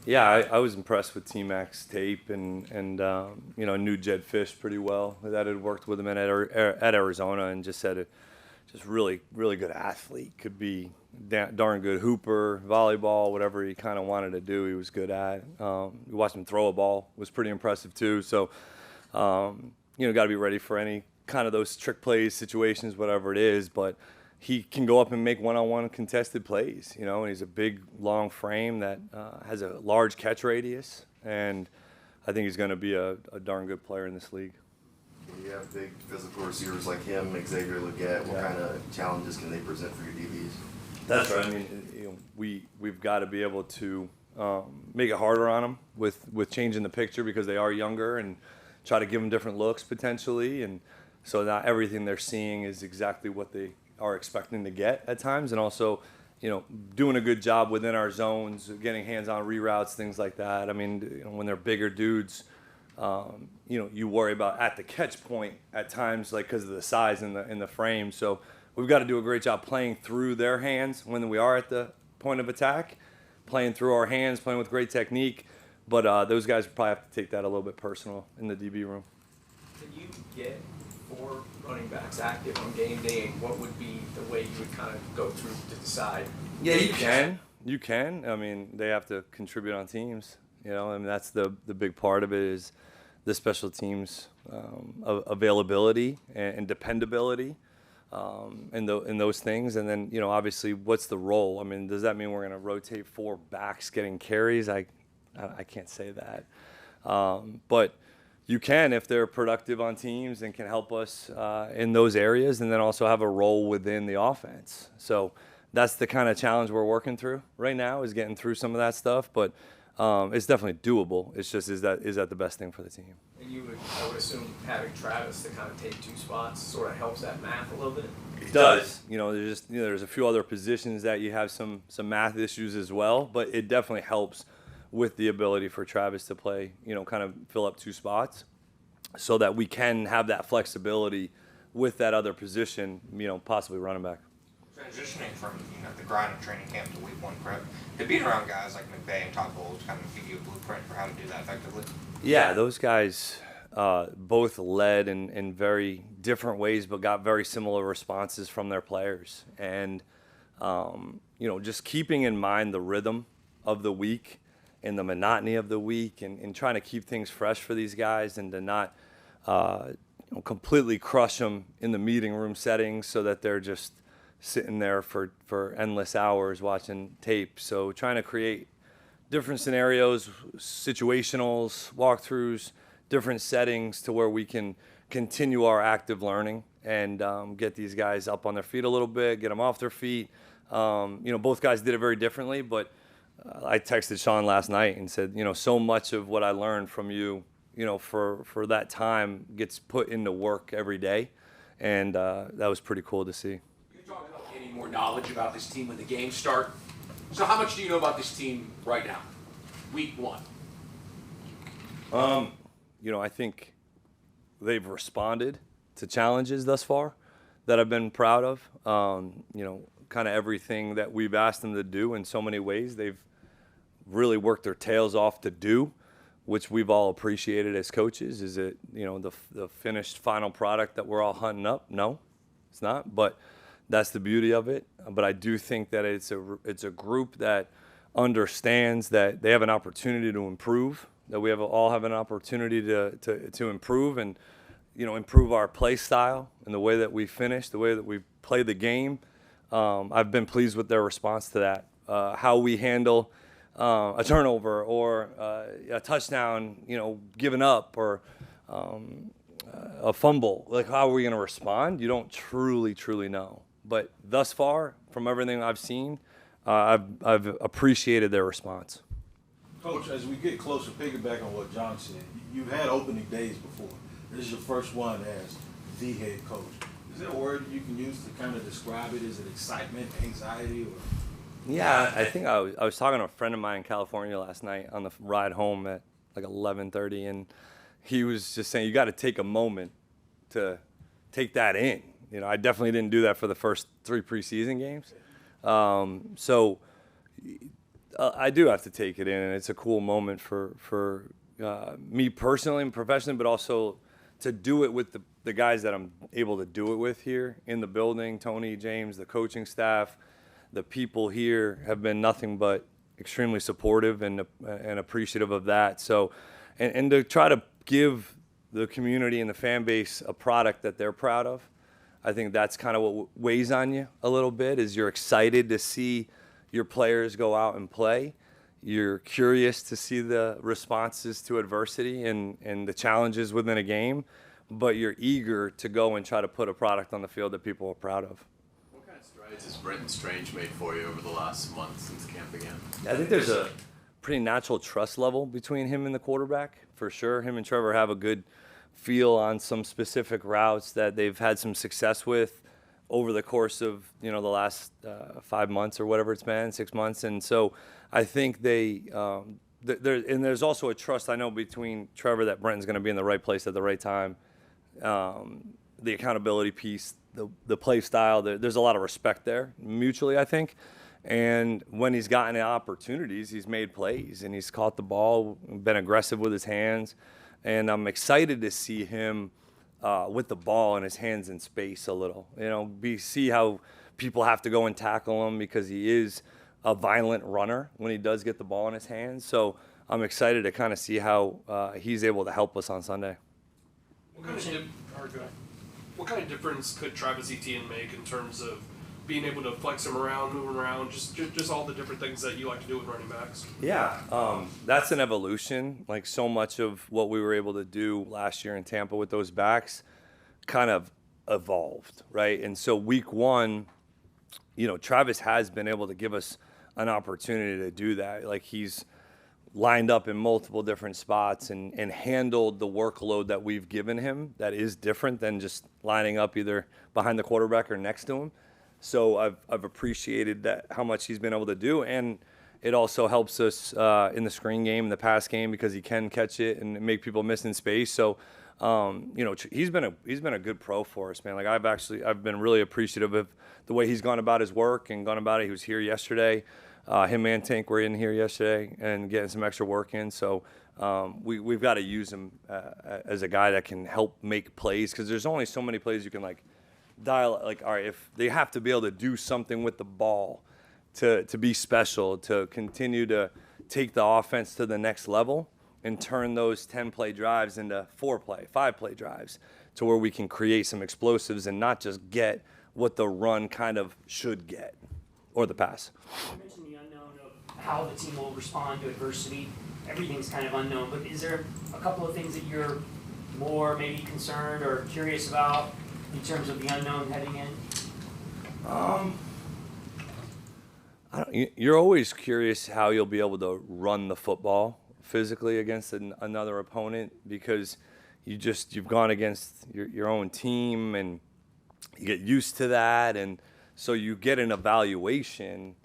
Yeah, I was impressed with T-Mac's tape and knew Jed Fish pretty well. That had worked with him at Arizona and just said it, just really, really good athlete. Could be darn good hooper, volleyball, whatever he kind of wanted to do, he was good at. We watched him throw a ball, was pretty impressive too. So, got to be ready for any kind of those trick plays, situations, whatever it is. But he can go up and make one-on-one contested plays, and he's a big, long frame that has a large catch radius, and I think he's going to be a darn good player in this league. You have big physical receivers like him, Xavier Legette. What kind of challenges can they present for your DBs? That's right. I mean, we've got to be able to make it harder on them with changing the picture because they are younger and try to give them different looks potentially, and so not everything they're seeing is exactly what they are expecting to get at times, and also, doing a good job within our zones, getting hands-on reroutes, things like that. I mean, when they're bigger dudes, you worry about at the catch point at times, like because of the size in the frame. So we've got to do a great job playing through their hands when we are at the point of attack, playing through our hands, playing with great technique. But those guys probably have to take that a little bit personal in the DB room. Can you get 4 running backs active on game day, and what would be the way you would kind of go through to decide? Yeah, you can. You can. I mean, they have to contribute on teams. I mean, that's the big part of it is the special teams availability and dependability and those things. And then, obviously, what's the role? I mean, does that mean we're going to rotate 4 backs getting carries? I can't say that. But you can if they're productive on teams and can help us in those areas, and then also have a role within the offense. So that's the kind of challenge we're working through right now, is getting through some of that stuff. But it's definitely doable. It's just is that the best thing for the team? And I would assume having Travis to kind of take 2 spots sort of helps that math a little bit. It does. There's a few other positions that you have some math issues as well, but it definitely helps with the ability for Travis to play, kind of fill up 2 spots, so that we can have that flexibility with that other position, possibly running back. Transitioning from the grind of training camp to week 1 prep, to being around guys like McVay and Todd Bowles kind of give you a blueprint for how to do that effectively. Yeah, those guys both led in very different ways, but got very similar responses from their players. And just keeping in mind the rhythm of the week and the monotony of the week, and trying to keep things fresh for these guys, and to not completely crush them in the meeting room settings so that they're just sitting there for endless hours watching tape. So trying to create different scenarios, situationals, walkthroughs, different settings to where we can continue our active learning and get these guys up on their feet a little bit, get them off their feet. Both guys did it very differently, but I texted Sean last night and said, so much of what I learned from you, for that time gets put into work every day. And that was pretty cool to see. You talk about getting more knowledge about this team when the games start. So how much do you know about this team right now, week 1? I think they've responded to challenges thus far that I've been proud of. Kind of everything that we've asked them to do in so many ways, they've really worked their tails off to do, which we've all appreciated as coaches. Is it, the finished final product that we're all hunting up? No, it's not, but that's the beauty of it. But I do think that it's a group that understands that they have an opportunity to improve, that we all have an opportunity to improve and, improve our play style and the way that we finish, the way that we play the game. I've been pleased with their response to that. How we handle a turnover or a touchdown, given up, or a fumble. Like, how are we going to respond? You don't truly know. But thus far, from everything I've seen, I've appreciated their response. Coach, as we get closer, piggyback on what John said, you've had opening days before. This is your first one as the head coach. Is there a word you can use to kind of describe it? Is it excitement, anxiety, or? Yeah, I think I was talking to a friend of mine in California last night on the ride home at like 11:30, and he was just saying you got to take a moment to take that in. I definitely didn't do that for the first 3 preseason games. So I do have to take it in, and it's a cool moment for me personally and professionally, but also to do it with the guys that I'm able to do it with here in the building. Tony, James, the coaching staff, the people here have been nothing but extremely supportive and appreciative of that. So, and to try to give the community and the fan base a product that they're proud of, I think that's kind of what weighs on you a little bit. Is you're excited to see your players go out and play. You're curious to see the responses to adversity and the challenges within a game, but you're eager to go and try to put a product on the field that people are proud of. What kind of strides has Brenton Strange made for you over the last month since camp began? I think there's a pretty natural trust level between him and the quarterback, for sure. Him and Trevor have a good feel on some specific routes that they've had some success with over the course of the last 5 months or whatever it's been, 6 months. And so I think and there's also a trust, I know, between Trevor that Brenton's going to be in the right place at the right time. The accountability piece, the play style, there's a lot of respect there mutually, I think. And when he's gotten opportunities, he's made plays and he's caught the ball, been aggressive with his hands. And I'm excited to see him with the ball in his hands in space a little. See how people have to go and tackle him because he is a violent runner when he does get the ball in his hands. So I'm excited to kind of see how he's able to help us on Sunday. What kind of difference could Travis Etienne make in terms of being able to flex him around, move him around, just all the different things that you like to do with running backs? Yeah, that's an evolution. Like so much of what we were able to do last year in Tampa with those backs kind of evolved, right? And so week one, Travis has been able to give us an opportunity to do that. Like he's lined up in multiple different spots and handled the workload that we've given him that is different than just lining up either behind the quarterback or next to him. So I've appreciated that, how much he's been able to do, and it also helps us in the screen game, the pass game, because he can catch it and make people miss in space. So he's been a good pro for us, man. Like I've been really appreciative of the way he's gone about his work and gone about it. He was here yesterday. Him and Tank were in here yesterday and getting some extra work in. So we've got to use him as a guy that can help make plays, because there's only so many plays you can dial. All right, if they have to be able to do something with the ball to be special, to continue to take the offense to the next level and turn those 10-play drives into 4-play, 5-play drives, to where we can create some explosives and not just get what the run kind of should get, or the pass. You mentioned the unknown of how the team will respond to adversity. Everything's kind of unknown, but is there a couple of things that you're more maybe concerned or curious about in terms of the unknown heading in? You're always curious how you'll be able to run the football physically against another opponent, because you've gone against your own team and you get used to that, and so you get an evaluation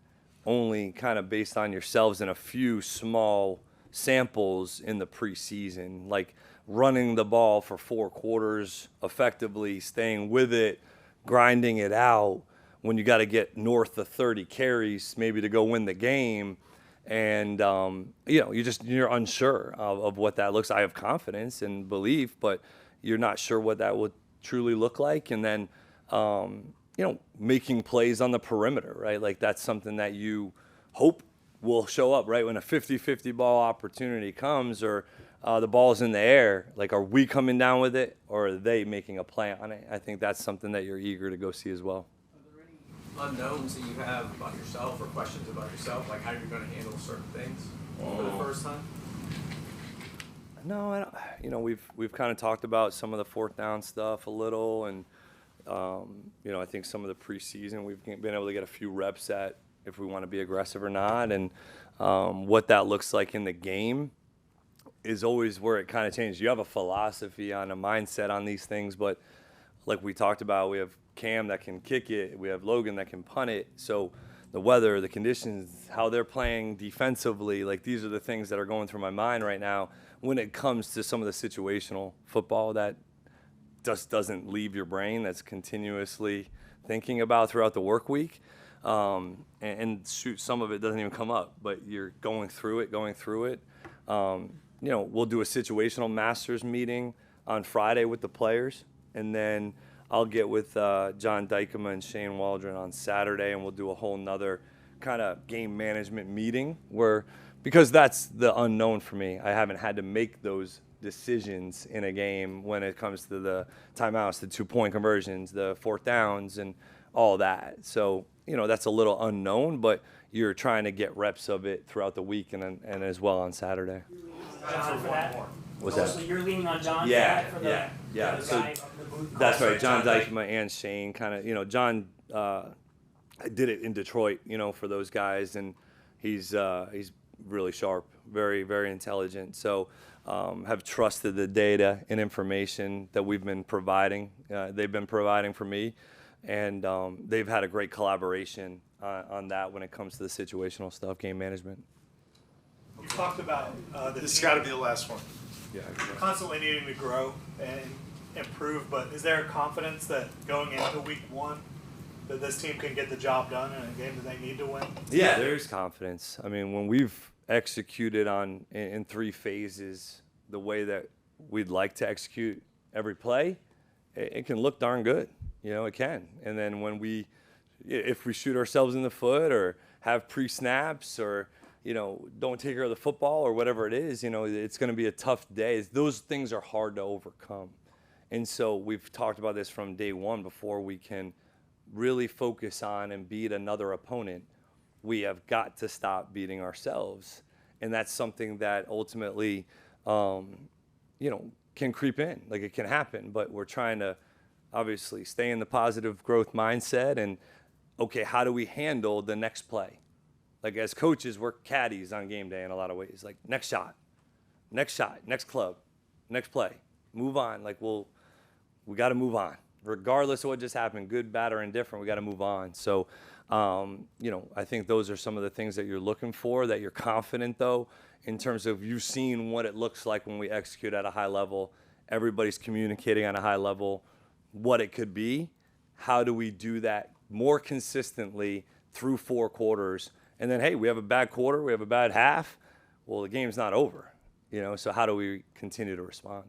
only kind of based on yourselves in a few small samples in the preseason, like running the ball for 4 quarters effectively, staying with it, grinding it out when you got to get north of 30 carries maybe to go win the game. And, you're unsure of what that looks. I have confidence and belief, but you're not sure what that would truly look like. And then, making plays on the perimeter, right? Like that's something that you hope will show up, right? When a 50-50 ball opportunity comes, or the ball's in the air, like, are we coming down with it, or are they making a play on it? I think that's something that you're eager to go see as well. Are there any unknowns that you have about yourself or questions about yourself, like how you're going to handle certain things for the first time? No, I don't. We've kind of talked about some of the 4th down stuff a little, and I think some of the preseason we've been able to get a few reps at if we want to be aggressive or not, and what that looks like in the game is always where it kind of changes. You have a philosophy on a mindset on these things, but like we talked about, we have Cam that can kick it, we have Logan that can punt it. So the weather, the conditions, how they're playing defensively, like these are the things that are going through my mind right now when it comes to some of the situational football that just doesn't leave your brain, that's continuously thinking about throughout the work week. and shoot, some of it doesn't even come up, but you're going through it. You know, we'll do a situational masters meeting on Friday with the players, and then I'll get with John Dykema and Shane Waldron on Saturday, and we'll do a whole nother kind of game management meeting because that's the unknown for me. I haven't had to make those decisions in a game when it comes to the timeouts, the 2-point conversions, the 4th downs, and all that. So, you know, that's a little unknown, but you're trying to get reps of it throughout the week and as well on Saturday. John for that? What's that? So you're leaning on John Yeah, for that? yeah. The So guy up in the booth? that's right. John Dykema and Shane kind of, you know, John did it in Detroit, you know, for those guys, and he's really sharp, very, very intelligent. So have trusted the data and information that we've been providing. They've been providing for me, and they've had a great collaboration on that when it comes to the situational stuff, game management. You talked about This has got to be the last one. Yeah. constantly needing to grow and improve, but is there confidence that going into week 1 that this team can get the job done in a game that they need to win? Yeah, there's confidence. I mean, when we've executed in 3 phases the way that we'd like to execute every play, it can look darn good. You know, it can. And then if we shoot ourselves in the foot or have pre-snaps or, you know, don't take care of the football or whatever it is, you know, it's going to be a tough day. Those things are hard to overcome. And so we've talked about this from day one. Before we can really focus on and beat another opponent, we have got to stop beating ourselves. And that's something that ultimately, you know, can creep in. Like, it can happen, but we're trying to obviously stay in the positive growth mindset and, okay, how do we handle the next play? Like, as coaches, we're caddies on game day in a lot of ways. Like, next shot, next club, next play, move on. Like, we got to move on. Regardless of what just happened, good, bad, or indifferent, we got to move on. So, you know, I think those are some of the things that you're looking for, that you're confident, though, in terms of you've seen what it looks like when we execute at a high level. Everybody's communicating on a high level what it could be. How do we do that more consistently through 4 quarters? And then, hey, we have a bad quarter, we have a bad half. Well, the game's not over, you know, so how do we continue to respond?